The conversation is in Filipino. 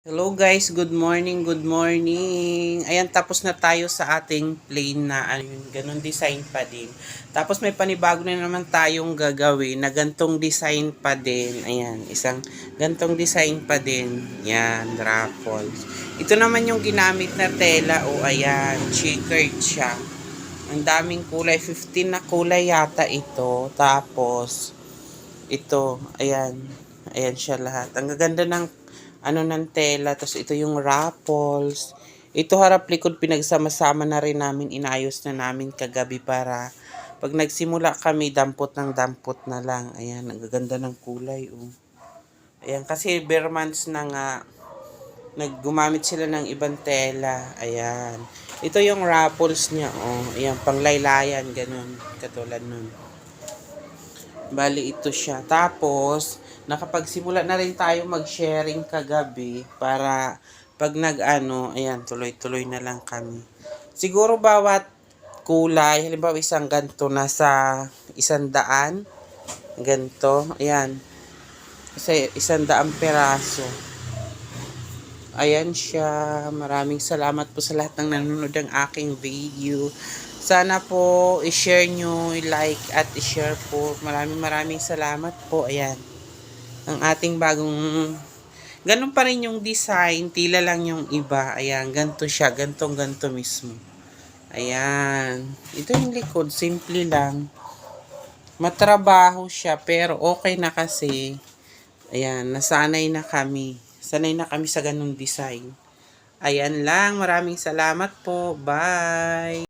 Hello guys, good morning, good morning. Ayan, tapos na tayo sa ating plain na ganun design pa din. Tapos may panibago na naman tayong gagawin na gantong design pa din. Ayan, isang gantong design pa din. Yan, raffles. Ito naman yung ginamit na tela. O ayan, checkered siya. Ang daming kulay, 15 na kulay yata ito. Tapos, ito, ayan. Ayan siya lahat. Ang gaganda ng ng tela. Tapos ito yung raffles. Ito harap likod pinagsama-sama na rin namin. Inayos na namin kagabi para pag nagsimula kami, dampot ng dampot na lang. Ayan, ang gaganda ng kulay. Oh. Ayan, kasi bare months na nga. Naggumamit sila ng ibang tela. Ayan. Ito yung raffles niya. Oh. Ayan, panglaylayan. Ganun. Katulad nun. Bali ito siya. Tapos, nakapagsimula na rin tayo mag-sharing kagabi para pag ayan, tuloy-tuloy na lang kami. Siguro bawat kulay, halimbawa isang ganto nasa 100, ganto, ayan. Kasi 100 peraso. Ayan siya. Maraming salamat po sa lahat ng nanonood ng aking video. Sana po i-share nyo, i-like at i-share po. Maraming salamat po. Ayan. Ang ating bagong ganun pa rin yung design, tila lang yung iba. Ayan, ganto siya, ganto mismo. Ayan. Ito yung likod, simple lang. Matrabaho siya, pero okay na kasi. Ayan, nasanay na kami. Sanay na kami sa ganung design. Ayan lang, maraming salamat po. Bye!